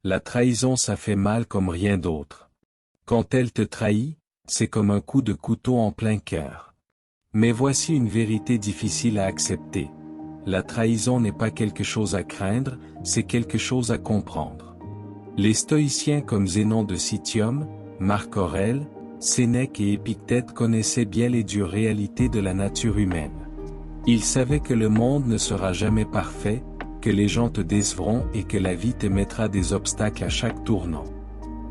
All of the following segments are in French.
La trahison ça fait mal comme rien d'autre. Quand elle te trahit, c'est comme un coup de couteau en plein cœur. Mais voici une vérité difficile à accepter. La trahison n'est pas quelque chose à craindre, c'est quelque chose à comprendre. Les stoïciens comme Zénon de Citium, Marc Aurèle, Sénèque et Épictète connaissaient bien les dures réalités de la nature humaine. Ils savaient que le monde ne sera jamais parfait, que les gens te décevront et que la vie te mettra des obstacles à chaque tournant.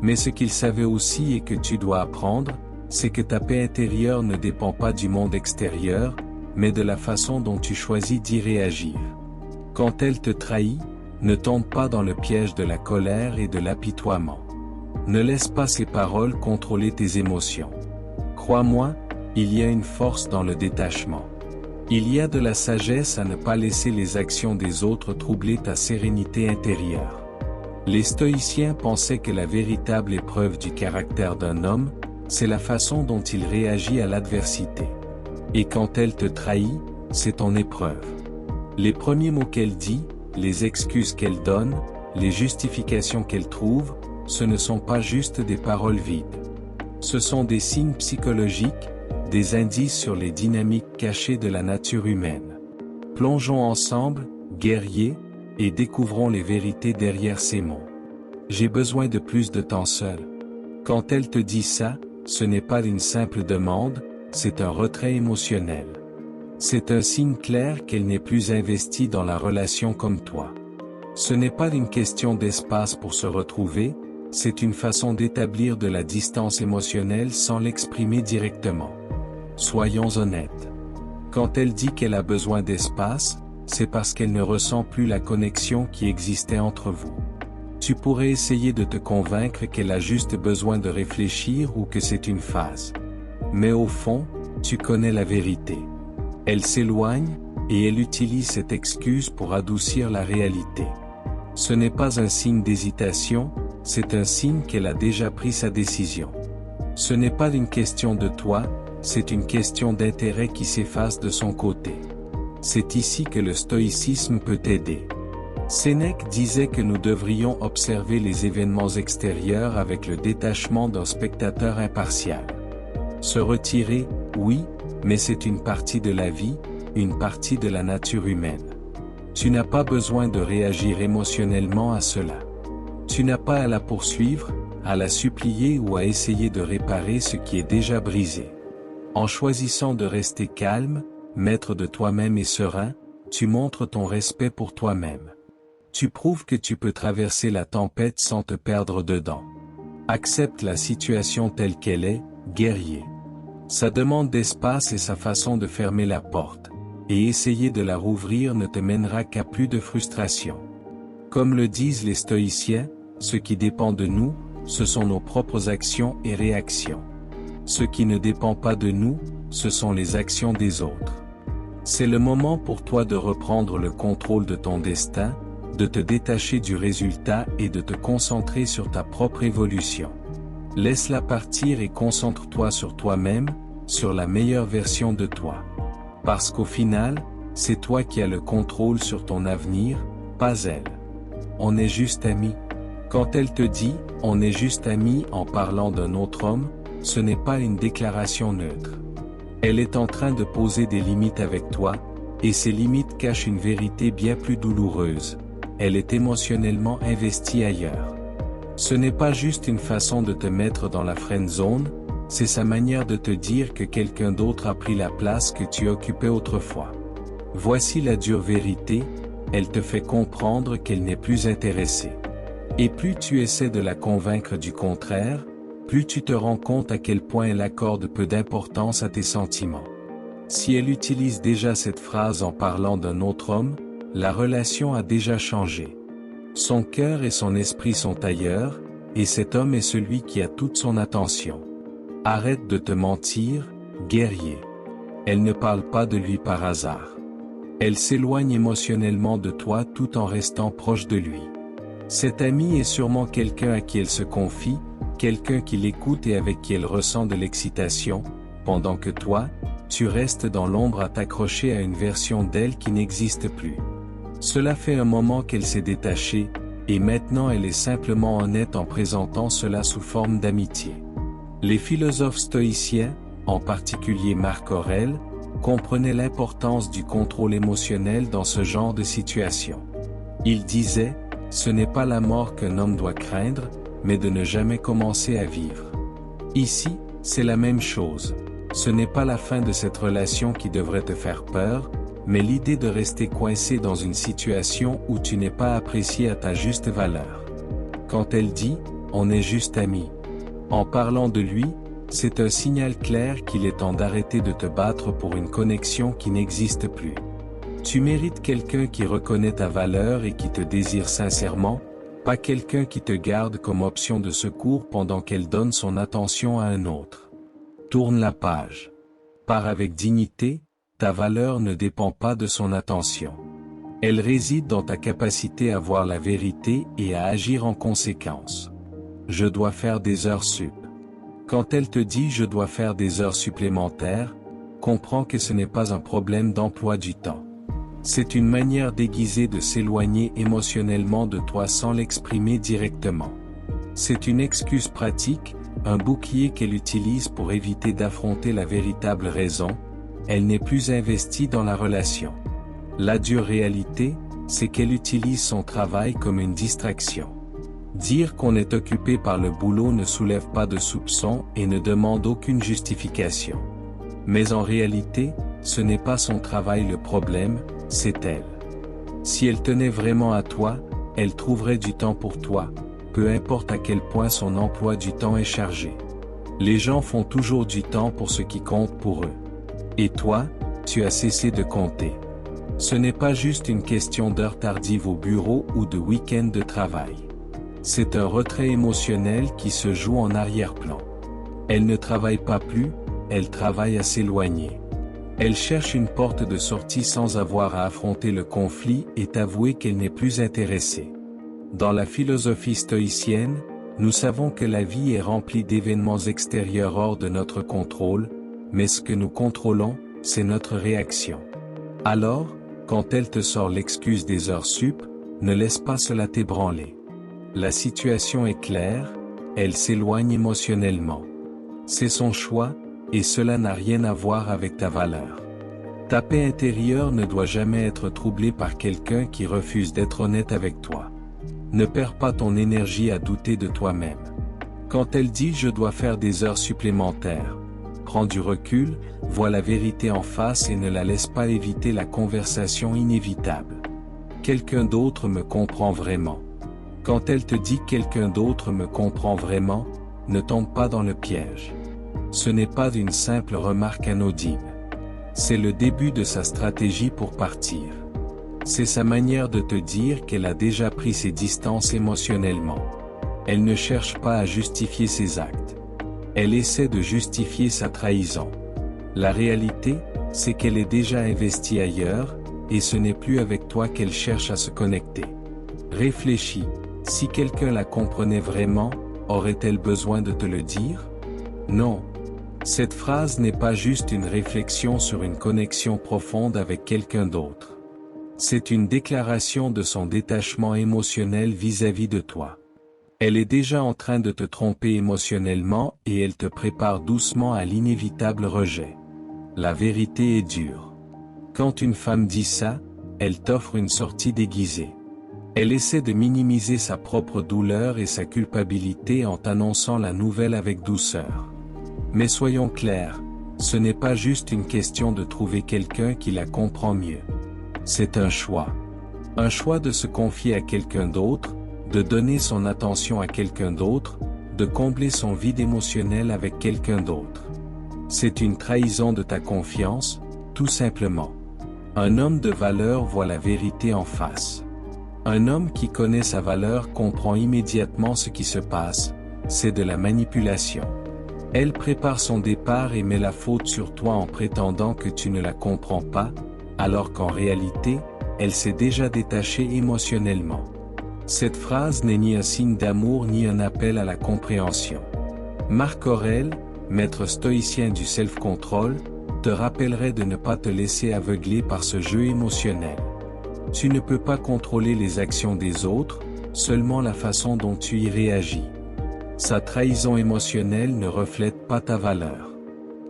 Mais ce qu'ils savaient aussi et que tu dois apprendre, c'est que ta paix intérieure ne dépend pas du monde extérieur, mais de la façon dont tu choisis d'y réagir. Quand elle te trahit, ne tombe pas dans le piège de la colère et de l'apitoiement. Ne laisse pas ces paroles contrôler tes émotions. Crois-moi, il y a une force dans le détachement. Il y a de la sagesse à ne pas laisser les actions des autres troubler ta sérénité intérieure. Les stoïciens pensaient que la véritable épreuve du caractère d'un homme, c'est la façon dont il réagit à l'adversité. Et quand elle te trahit, c'est ton épreuve. Les premiers mots qu'elle dit, les excuses qu'elle donne, les justifications qu'elle trouve, ce ne sont pas juste des paroles vides. Ce sont des signes psychologiques, des indices sur les dynamiques cachées de la nature humaine. Plongeons ensemble, guerriers, et découvrons les vérités derrière ces mots. J'ai besoin de plus de temps seul. Quand elle te dit ça, ce n'est pas une simple demande, c'est un retrait émotionnel. C'est un signe clair qu'elle n'est plus investie dans la relation comme toi. Ce n'est pas une question d'espace pour se retrouver, c'est une façon d'établir de la distance émotionnelle sans l'exprimer directement. Soyons honnêtes. Quand elle dit qu'elle a besoin d'espace, c'est parce qu'elle ne ressent plus la connexion qui existait entre vous. Tu pourrais essayer de te convaincre qu'elle a juste besoin de réfléchir ou que c'est une phase. Mais au fond, tu connais la vérité. Elle s'éloigne, et elle utilise cette excuse pour adoucir la réalité. Ce n'est pas un signe d'hésitation, c'est un signe qu'elle a déjà pris sa décision. Ce n'est pas une question de toi, c'est une question d'intérêt qui s'efface de son côté. C'est ici que le stoïcisme peut t'aider. Sénèque disait que nous devrions observer les événements extérieurs avec le détachement d'un spectateur impartial. Se retirer, oui, mais c'est une partie de la vie, une partie de la nature humaine. Tu n'as pas besoin de réagir émotionnellement à cela. Tu n'as pas à la poursuivre, à la supplier ou à essayer de réparer ce qui est déjà brisé. En choisissant de rester calme, maître de toi-même et serein, tu montres ton respect pour toi-même. Tu prouves que tu peux traverser la tempête sans te perdre dedans. Accepte la situation telle qu'elle est, guerrier. Sa demande d'espace est sa façon de fermer la porte, et essayer de la rouvrir ne te mènera qu'à plus de frustration. Comme le disent les stoïciens, ce qui dépend de nous, ce sont nos propres actions et réactions. Ce qui ne dépend pas de nous, ce sont les actions des autres. C'est le moment pour toi de reprendre le contrôle de ton destin, de te détacher du résultat et de te concentrer sur ta propre évolution. Laisse-la partir et concentre-toi sur toi-même, sur la meilleure version de toi. Parce qu'au final, c'est toi qui as le contrôle sur ton avenir, pas elle. On est juste amis. Quand elle te dit « on est juste amis » en parlant d'un autre homme, ce n'est pas une déclaration neutre. Elle est en train de poser des limites avec toi, et ces limites cachent une vérité bien plus douloureuse. Elle est émotionnellement investie ailleurs. Ce n'est pas juste une façon de te mettre dans la friend zone, c'est sa manière de te dire que quelqu'un d'autre a pris la place que tu occupais autrefois. Voici la dure vérité, elle te fait comprendre qu'elle n'est plus intéressée. Et plus tu essaies de la convaincre du contraire, plus tu te rends compte à quel point elle accorde peu d'importance à tes sentiments. Si elle utilise déjà cette phrase en parlant d'un autre homme, la relation a déjà changé. Son cœur et son esprit sont ailleurs, et cet homme est celui qui a toute son attention. Arrête de te mentir, guerrier. Elle ne parle pas de lui par hasard. Elle s'éloigne émotionnellement de toi tout en restant proche de lui. Cet ami est sûrement quelqu'un à qui elle se confie, quelqu'un qui l'écoute et avec qui elle ressent de l'excitation, pendant que toi, tu restes dans l'ombre à t'accrocher à une version d'elle qui n'existe plus. Cela fait un moment qu'elle s'est détachée, et maintenant elle est simplement honnête en présentant cela sous forme d'amitié. Les philosophes stoïciens, en particulier Marc Aurèle, comprenaient l'importance du contrôle émotionnel dans ce genre de situation. Il disait, ce n'est pas la mort qu'un homme doit craindre, mais de ne jamais commencer à vivre. Ici, c'est la même chose. Ce n'est pas la fin de cette relation qui devrait te faire peur, mais l'idée de rester coincé dans une situation où tu n'es pas apprécié à ta juste valeur. Quand elle dit, on est juste amis. En parlant de lui, c'est un signal clair qu'il est temps d'arrêter de te battre pour une connexion qui n'existe plus. Tu mérites quelqu'un qui reconnaît ta valeur et qui te désire sincèrement, pas quelqu'un qui te garde comme option de secours pendant qu'elle donne son attention à un autre. Tourne la page. Pars avec dignité, ta valeur ne dépend pas de son attention. Elle réside dans ta capacité à voir la vérité et à agir en conséquence. Je dois faire des heures sup. Quand elle te dit je dois faire des heures supplémentaires, comprends que ce n'est pas un problème d'emploi du temps. C'est une manière déguisée de s'éloigner émotionnellement de toi sans l'exprimer directement. C'est une excuse pratique, un bouclier qu'elle utilise pour éviter d'affronter la véritable raison, elle n'est plus investie dans la relation. La dure réalité, c'est qu'elle utilise son travail comme une distraction. Dire qu'on est occupé par le boulot ne soulève pas de soupçons et ne demande aucune justification. Mais en réalité, ce n'est pas son travail le problème, c'est elle. Si elle tenait vraiment à toi, elle trouverait du temps pour toi, peu importe à quel point son emploi du temps est chargé. Les gens font toujours du temps pour ce qui compte pour eux. Et toi, tu as cessé de compter. Ce n'est pas juste une question d'heures tardives au bureau ou de week-end de travail. C'est un retrait émotionnel qui se joue en arrière-plan. Elle ne travaille pas plus, elle travaille à s'éloigner. Elle cherche une porte de sortie sans avoir à affronter le conflit et t'avouer qu'elle n'est plus intéressée. Dans la philosophie stoïcienne, nous savons que la vie est remplie d'événements extérieurs hors de notre contrôle, mais ce que nous contrôlons, c'est notre réaction. Alors, quand elle te sort l'excuse des heures sup, ne laisse pas cela t'ébranler. La situation est claire, elle s'éloigne émotionnellement. C'est son choix, et cela n'a rien à voir avec ta valeur. Ta paix intérieure ne doit jamais être troublée par quelqu'un qui refuse d'être honnête avec toi. Ne perds pas ton énergie à douter de toi-même. Quand elle dit « je dois faire des heures supplémentaires », prends du recul, vois la vérité en face et ne la laisse pas éviter la conversation inévitable. Quelqu'un d'autre me comprend vraiment. Quand elle te dit « quelqu'un d'autre me comprend vraiment », ne tombe pas dans le piège. Ce n'est pas une simple remarque anodine. C'est le début de sa stratégie pour partir. C'est sa manière de te dire qu'elle a déjà pris ses distances émotionnellement. Elle ne cherche pas à justifier ses actes. Elle essaie de justifier sa trahison. La réalité, c'est qu'elle est déjà investie ailleurs, et ce n'est plus avec toi qu'elle cherche à se connecter. Réfléchis, si quelqu'un la comprenait vraiment, aurait-elle besoin de te le dire? Non. Cette phrase n'est pas juste une réflexion sur une connexion profonde avec quelqu'un d'autre. C'est une déclaration de son détachement émotionnel vis-à-vis de toi. Elle est déjà en train de te tromper émotionnellement et elle te prépare doucement à l'inévitable rejet. La vérité est dure. Quand une femme dit ça, elle t'offre une sortie déguisée. Elle essaie de minimiser sa propre douleur et sa culpabilité en t'annonçant la nouvelle avec douceur. Mais soyons clairs, ce n'est pas juste une question de trouver quelqu'un qui la comprend mieux. C'est un choix. Un choix de se confier à quelqu'un d'autre, de donner son attention à quelqu'un d'autre, de combler son vide émotionnel avec quelqu'un d'autre. C'est une trahison de ta confiance, tout simplement. Un homme de valeur voit la vérité en face. Un homme qui connaît sa valeur comprend immédiatement ce qui se passe, c'est de la manipulation. Elle prépare son départ et met la faute sur toi en prétendant que tu ne la comprends pas, alors qu'en réalité, elle s'est déjà détachée émotionnellement. Cette phrase n'est ni un signe d'amour ni un appel à la compréhension. Marc Aurèle, maître stoïcien du self-control, te rappellerait de ne pas te laisser aveugler par ce jeu émotionnel. Tu ne peux pas contrôler les actions des autres, seulement la façon dont tu y réagis. Sa trahison émotionnelle ne reflète pas ta valeur.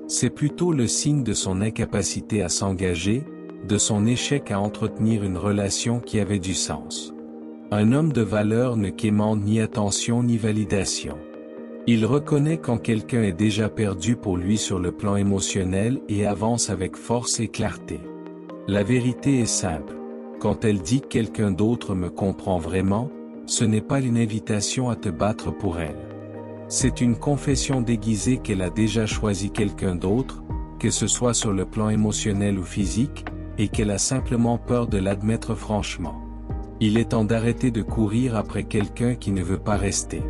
C'est plutôt le signe de son incapacité à s'engager, de son échec à entretenir une relation qui avait du sens. Un homme de valeur ne quémande ni attention ni validation. Il reconnaît quand quelqu'un est déjà perdu pour lui sur le plan émotionnel et avance avec force et clarté. La vérité est simple. Quand elle dit que quelqu'un d'autre me comprend vraiment, ce n'est pas une invitation à te battre pour elle. C'est une confession déguisée qu'elle a déjà choisi quelqu'un d'autre, que ce soit sur le plan émotionnel ou physique, et qu'elle a simplement peur de l'admettre franchement. Il est temps d'arrêter de courir après quelqu'un qui ne veut pas rester.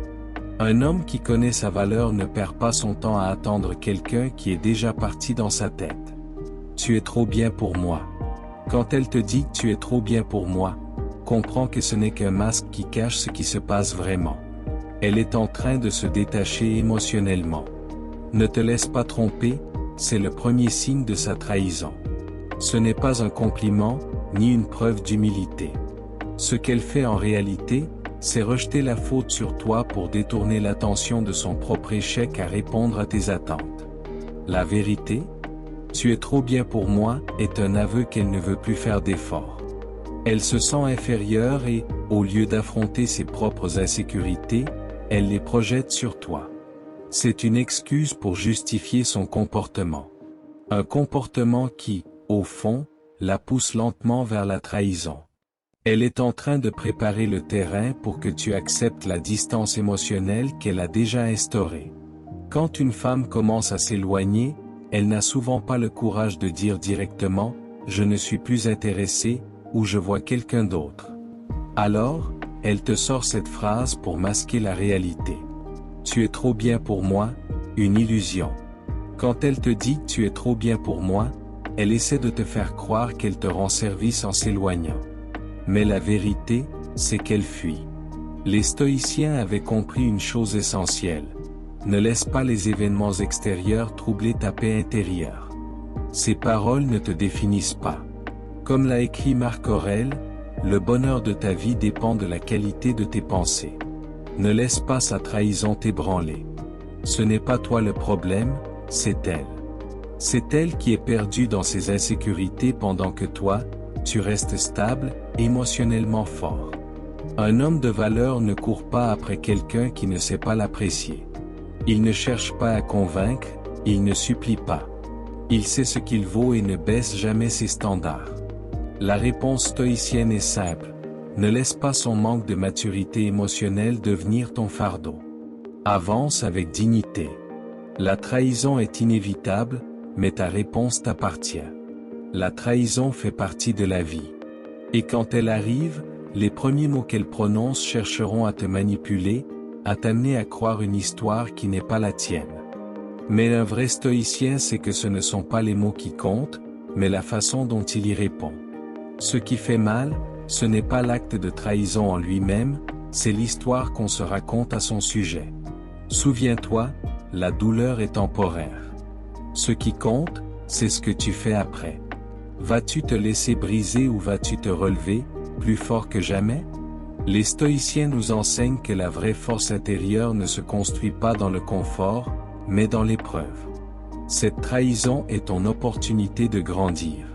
Un homme qui connaît sa valeur ne perd pas son temps à attendre quelqu'un qui est déjà parti dans sa tête. Tu es trop bien pour moi. Quand elle te dit que tu es trop bien pour moi, comprends que ce n'est qu'un masque qui cache ce qui se passe vraiment. Elle est en train de se détacher émotionnellement. Ne te laisse pas tromper, c'est le premier signe de sa trahison. Ce n'est pas un compliment, ni une preuve d'humilité. Ce qu'elle fait en réalité, c'est rejeter la faute sur toi pour détourner l'attention de son propre échec à répondre à tes attentes. La vérité, tu es trop bien pour moi, est un aveu qu'elle ne veut plus faire d'efforts. Elle se sent inférieure et, au lieu d'affronter ses propres insécurités, elle les projette sur toi. C'est une excuse pour justifier son comportement. Un comportement qui, au fond, la pousse lentement vers la trahison. Elle est en train de préparer le terrain pour que tu acceptes la distance émotionnelle qu'elle a déjà instaurée. Quand une femme commence à s'éloigner, elle n'a souvent pas le courage de dire directement « je ne suis plus intéressé » ou « je vois quelqu'un d'autre ». Alors, elle te sort cette phrase pour masquer la réalité. Tu es trop bien pour moi, une illusion. Quand elle te dit que tu es trop bien pour moi, elle essaie de te faire croire qu'elle te rend service en s'éloignant. Mais la vérité, c'est qu'elle fuit. Les stoïciens avaient compris une chose essentielle. Ne laisse pas les événements extérieurs troubler ta paix intérieure. Ces paroles ne te définissent pas. Comme l'a écrit Marc Aurèle, le bonheur de ta vie dépend de la qualité de tes pensées. Ne laisse pas sa trahison t'ébranler. Ce n'est pas toi le problème, c'est elle. C'est elle qui est perdue dans ses insécurités pendant que toi, tu restes stable, émotionnellement fort. Un homme de valeur ne court pas après quelqu'un qui ne sait pas l'apprécier. Il ne cherche pas à convaincre, il ne supplie pas. Il sait ce qu'il vaut et ne baisse jamais ses standards. La réponse stoïcienne est simple. Ne laisse pas son manque de maturité émotionnelle devenir ton fardeau. Avance avec dignité. La trahison est inévitable, mais ta réponse t'appartient. La trahison fait partie de la vie. Et quand elle arrive, les premiers mots qu'elle prononce chercheront à te manipuler, à t'amener à croire une histoire qui n'est pas la tienne. Mais un vrai stoïcien sait que ce ne sont pas les mots qui comptent, mais la façon dont il y répond. Ce qui fait mal, ce n'est pas l'acte de trahison en lui-même, c'est l'histoire qu'on se raconte à son sujet. Souviens-toi, la douleur est temporaire. Ce qui compte, c'est ce que tu fais après. Vas-tu te laisser briser ou vas-tu te relever, plus fort que jamais? Les stoïciens nous enseignent que la vraie force intérieure ne se construit pas dans le confort, mais dans l'épreuve. Cette trahison est ton opportunité de grandir.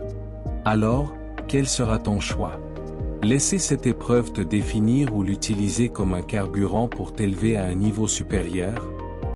Alors, quel sera ton choix? Laisser cette épreuve te définir ou l'utiliser comme un carburant pour t'élever à un niveau supérieur?